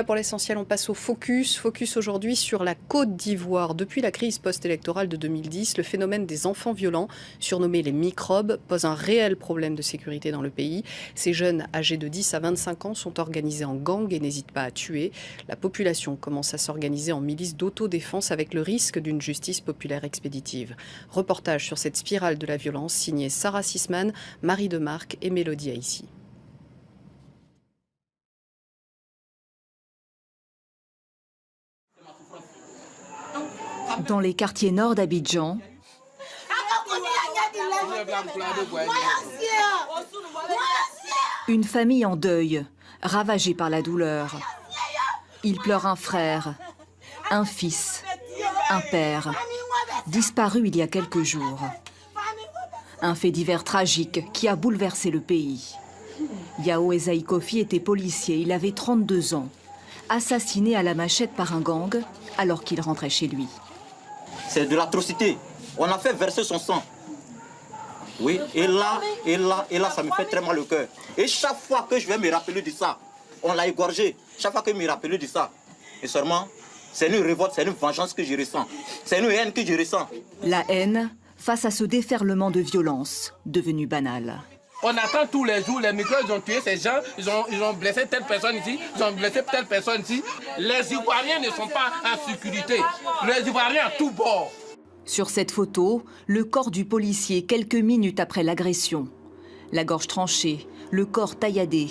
Pour l'essentiel, on passe au focus. Focus aujourd'hui sur la Côte d'Ivoire. Depuis la crise post-électorale de 2010, le phénomène des enfants violents, surnommés les microbes, pose un réel problème de sécurité dans le pays. Ces jeunes âgés de 10 à 25 ans sont organisés en gangs et n'hésitent pas à tuer. La population commence à s'organiser en milices d'autodéfense avec le risque d'une justice populaire expéditive. Reportage sur cette spirale de la violence signé Sarah Sisman, Marie Demarque et Mélodie Haïssi. Dans les quartiers nord d'Abidjan, une famille en deuil, ravagée par la douleur. Il pleure un frère, un fils, un père, disparu il y a quelques jours. Un fait divers tragique qui a bouleversé le pays. Yao Ezaï Kofi était policier, il avait 32 ans. Assassiné à la machette par un gang alors qu'il rentrait chez lui. C'est de l'atrocité. On a fait verser son sang. Oui, et là, ça me fait très mal au cœur. Et chaque fois que je vais me rappeler de ça, on l'a égorgé. Chaque fois que je me rappelle de ça, et seulement, c'est une révolte, c'est une vengeance que je ressens. C'est une haine que je ressens. La haine face à ce déferlement de violence devenu banal. On attend tous les jours, les microbes, ils ont tué ces gens, ils ont blessé telle personne ici, ils ont blessé telle personne ici. Les Ivoiriens ne sont pas en sécurité. Les Ivoiriens à tout bord. Sur cette photo, le corps du policier quelques minutes après l'agression. La gorge tranchée, le corps tailladé.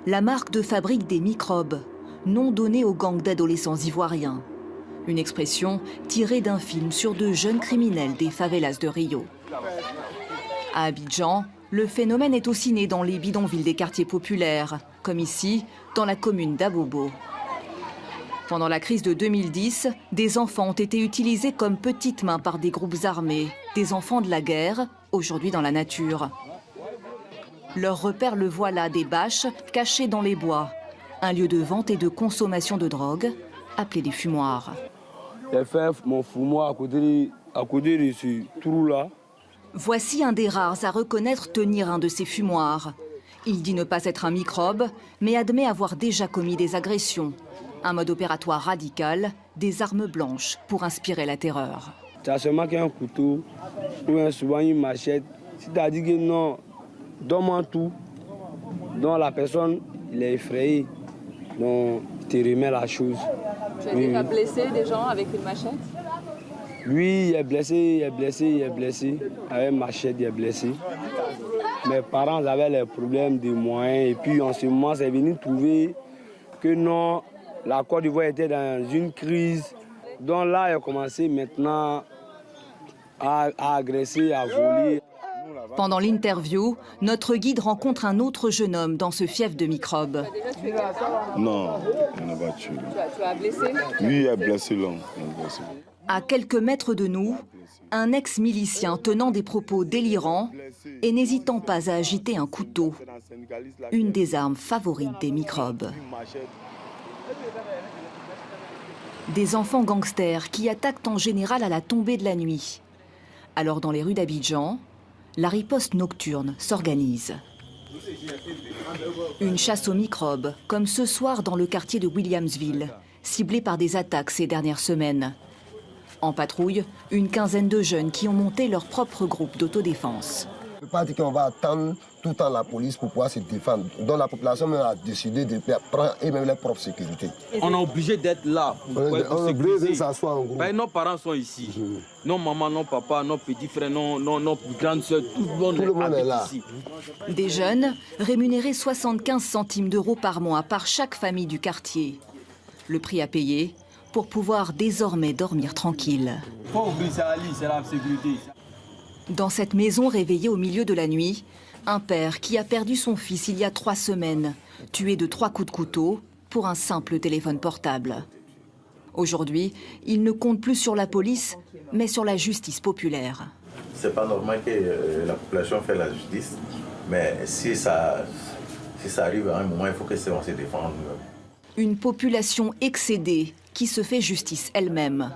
La marque de fabrique des microbes, nom donné aux gangs d'adolescents ivoiriens. Une expression tirée d'un film sur deux jeunes criminels des favelas de Rio. À Abidjan, le phénomène est aussi né dans les bidonvilles des quartiers populaires, comme ici, dans la commune d'Abobo. Pendant la crise de 2010, des enfants ont été utilisés comme petites mains par des groupes armés, des enfants de la guerre, aujourd'hui dans la nature. Leur repère le voilà, des bâches cachées dans les bois, un lieu de vente et de consommation de drogue, appelé des fumoirs. J'ai fait mon fumoir à côté de ce trou-là. Voici un des rares à reconnaître tenir un de ces fumoirs. Il dit ne pas être un microbe, mais admet avoir déjà commis des agressions. Un mode opératoire radical, des armes blanches pour inspirer la terreur. Tu as seulement qu'un couteau ou souvent une machette. Si tu as dit que non, donne-moi tout, donc la personne il est effrayé, donc tu remet la chose. Tu as déjà blessé des gens avec une machette? Lui, il est blessé. Avec machette, il est blessé. Mes parents avaient les problèmes de moyens. Et puis, en ce moment, c'est venu trouver que non, la Côte d'Ivoire était dans une crise. Donc là, il a commencé maintenant à agresser, à voler. Pendant l'interview, notre guide rencontre un autre jeune homme dans ce fief de microbes. Non, il n'a pas tué. Tu as blessé? Oui, il a blessé l'homme. À quelques mètres de nous, un ex-milicien tenant des propos délirants et n'hésitant pas à agiter un couteau, une des armes favorites des microbes. Des enfants gangsters qui attaquent en général à la tombée de la nuit. Alors dans les rues d'Abidjan, la riposte nocturne s'organise. Une chasse aux microbes, comme ce soir dans le quartier de Williamsville, ciblé par des attaques ces dernières semaines. En patrouille, une quinzaine de jeunes qui ont monté leur propre groupe d'autodéfense. On ne peut pas dire qu'on va attendre tout le temps la police pour pouvoir se défendre. Donc la population même a décidé de prendre même leur propre sécurité. On est obligé d'être là. On est obligé de s'asseoir en groupe. Ben, nos parents sont ici. Nos mamans, nos papas, nos petits frères, nos grandes soeurs, tout le monde est là. Ici. Des jeunes rémunérés 75 centimes d'euros par mois par chaque famille du quartier. Le prix à payer pour pouvoir désormais dormir tranquille. Dans cette maison réveillée au milieu de la nuit, un père qui a perdu son fils il y a 3 semaines, tué de 3 coups de couteau pour un simple téléphone portable. Aujourd'hui, il ne compte plus sur la police, mais sur la justice populaire. C'est pas normal que la population fasse la justice, mais si ça arrive à un moment, il faut que on se défende. Une population excédée qui se fait justice elle-même.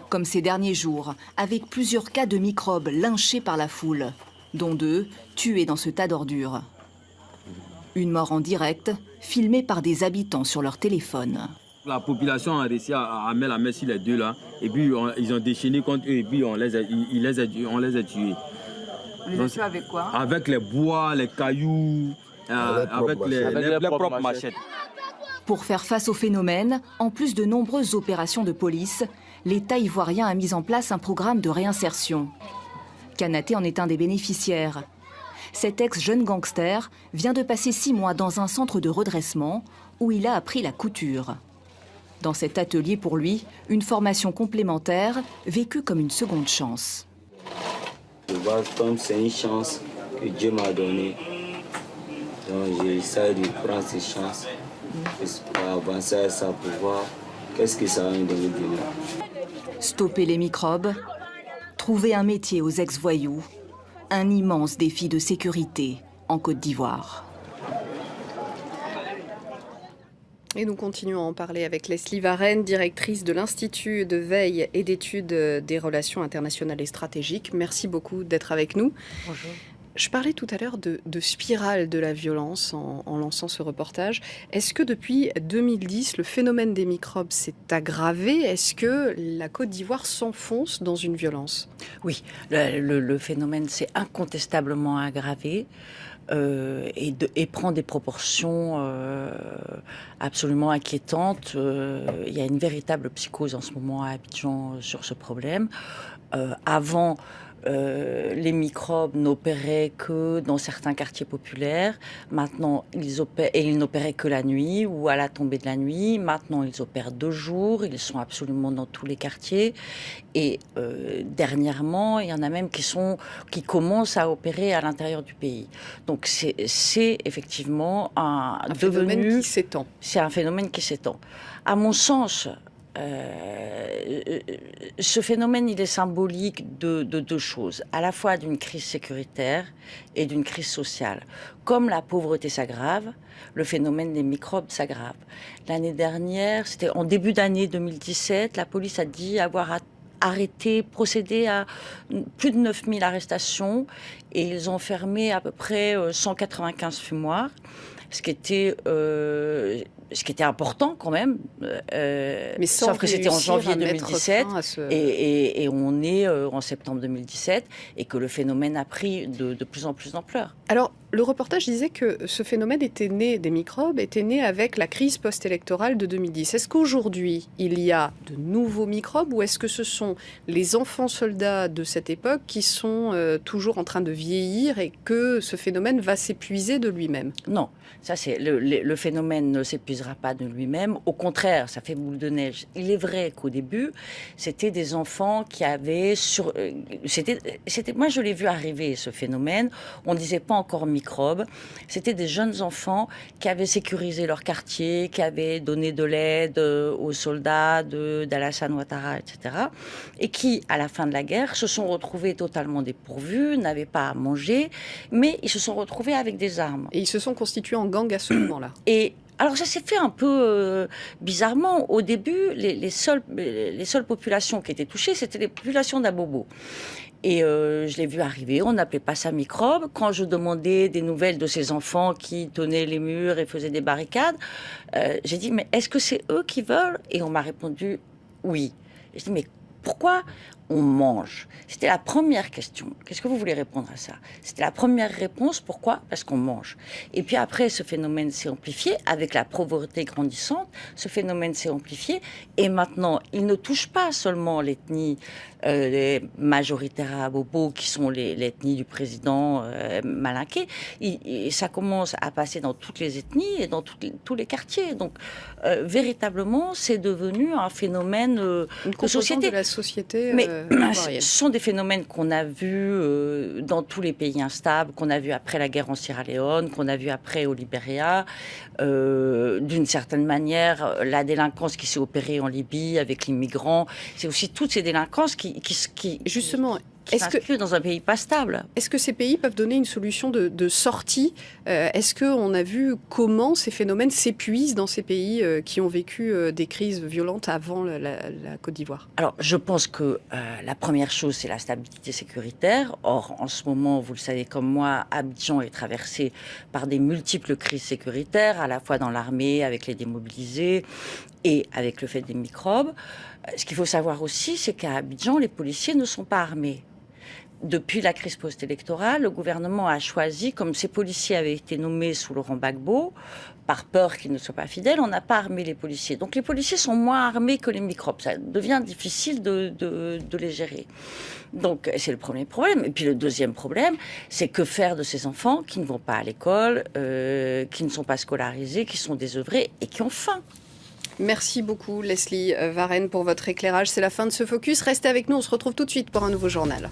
Comme ces derniers jours, avec plusieurs cas de microbes lynchés par la foule, dont 2 tués dans ce tas d'ordures. Une mort en direct, filmés par des habitants sur leur téléphone. La population a réussi à mettre la main sur les deux là, et puis ils ont déchaîné contre eux, et puis on les a tués. On les a tués avec quoi? Avec les bois, les cailloux, avec les propres machettes. Pour faire face au phénomène, en plus de nombreuses opérations de police, l'État ivoirien a mis en place un programme de réinsertion. Kanaté en est un des bénéficiaires. Cet ex-jeune gangster vient de passer 6 mois dans un centre de redressement où il a appris la couture. Dans cet atelier, pour lui, une formation complémentaire vécue comme une seconde chance. Je vois comme c'est une chance que Dieu m'a donnée. Donc j'essaie de prendre ces chances pour avancer à ça, pour voir qu'est-ce que ça va me donner demain. Stopper les microbes, trouver un métier aux ex-voyous, un immense défi de sécurité en Côte d'Ivoire. Et nous continuons à en parler avec Leslie Varenne, directrice de l'Institut de veille et d'études des relations internationales et stratégiques. Merci beaucoup d'être avec nous. Bonjour. Je parlais tout à l'heure de spirale de la violence en lançant ce reportage. Est-ce que depuis 2010, le phénomène des microbes s'est aggravé? Est-ce que la Côte d'Ivoire s'enfonce dans une violence? Oui, le phénomène s'est incontestablement aggravé. Et prend des proportions absolument inquiétantes. Il y a une véritable psychose en ce moment à Abidjan sur ce problème. Avant, les microbes n'opéraient que dans certains quartiers populaires. Maintenant, ils n'opéraient que la nuit ou à la tombée de la nuit. Maintenant, ils opèrent de jour. Ils sont absolument dans tous les quartiers. Et dernièrement, il y en a même qui commencent à opérer à l'intérieur du pays. Donc, c'est effectivement un phénomène qui s'étend. C'est un phénomène qui s'étend. À mon sens, ce phénomène, il est symbolique de deux choses, à la fois d'une crise sécuritaire et d'une crise sociale. Comme la pauvreté s'aggrave, le phénomène des microbes s'aggrave. L'année dernière, c'était en début d'année 2017, la police a dit avoir procédé à plus de 9000 arrestations et ils ont fermé à peu près 195 fumoirs, ce qui était important quand même, mais sauf que c'était en janvier 2017 et on est en septembre 2017 et que le phénomène a pris de plus en plus d'ampleur. Alors, le reportage disait que ce phénomène des microbes était né avec la crise post-électorale de 2010. Est-ce qu'aujourd'hui, il y a de nouveaux microbes ou est-ce que ce sont les enfants soldats de cette époque qui sont toujours en train de vieillir et que ce phénomène va s'épuiser de lui-même? Non, ça c'est le phénomène ne s'épuisera pas de lui-même. Au contraire, ça fait boule de neige. Il est vrai qu'au début, c'était des enfants qui avaient moi je l'ai vu arriver ce phénomène. On disait pas encore microbes. C'était des jeunes enfants qui avaient sécurisé leur quartier, qui avaient donné de l'aide aux soldats d'Alassane Ouattara, etc. Et qui, à la fin de la guerre, se sont retrouvés totalement dépourvus, n'avaient pas à manger, mais ils se sont retrouvés avec des armes. Et ils se sont constitués en gang à ce moment-là. Et alors ça s'est fait un peu bizarrement. Au début, les seules populations qui étaient touchées, c'était les populations d'Abobo. Et je l'ai vu arriver, on n'appelait pas ça microbe. Quand je demandais des nouvelles de ces enfants qui tenaient les murs et faisaient des barricades, j'ai dit, mais est-ce que c'est eux qui veulent? Et on m'a répondu, oui. Et je dis, mais pourquoi on mange? C'était la première question. Qu'est-ce que vous voulez répondre à ça? C'était la première réponse. Pourquoi? Parce qu'on mange. Et puis après, ce phénomène s'est amplifié avec la pauvreté grandissante. Ce phénomène s'est amplifié. Et maintenant, il ne touche pas seulement l'ethnie majoritaire à Bobo, qui sont l'ethnie du président Malinké. Ça commence à passer dans toutes les ethnies et dans tous les quartiers. Donc, véritablement, c'est devenu un phénomène de société. De la société. Mais ce sont des phénomènes qu'on a vus dans tous les pays instables, qu'on a vus après la guerre en Sierra Leone, qu'on a vu après au Libéria. D'une certaine manière, la délinquance qui s'est opérée en Libye avec les migrants, c'est aussi toutes ces délinquances qui... Justement, qui s'inscrivent dans un pays pas stable. Est-ce que ces pays peuvent donner une solution de sortie? Est-ce qu'on a vu comment ces phénomènes s'épuisent dans ces pays qui ont vécu des crises violentes avant la Côte d'Ivoire? Alors, je pense que la première chose, c'est la stabilité sécuritaire. Or, en ce moment, vous le savez comme moi, Abidjan est traversé par des multiples crises sécuritaires, à la fois dans l'armée, avec les démobilisés, et avec le fait des microbes. Ce qu'il faut savoir aussi, c'est qu'à Abidjan, les policiers ne sont pas armés. Depuis la crise post-électorale, le gouvernement a choisi, comme ces policiers avaient été nommés sous Laurent Gbagbo, par peur qu'ils ne soient pas fidèles, on n'a pas armé les policiers. Donc les policiers sont moins armés que les microbes. Ça devient difficile de les gérer. Donc c'est le premier problème. Et puis le deuxième problème, c'est que faire de ces enfants qui ne vont pas à l'école, qui ne sont pas scolarisés, qui sont désœuvrés et qui ont faim. Merci beaucoup Leslie Varenne pour votre éclairage. C'est la fin de ce focus. Restez avec nous, on se retrouve tout de suite pour un nouveau journal.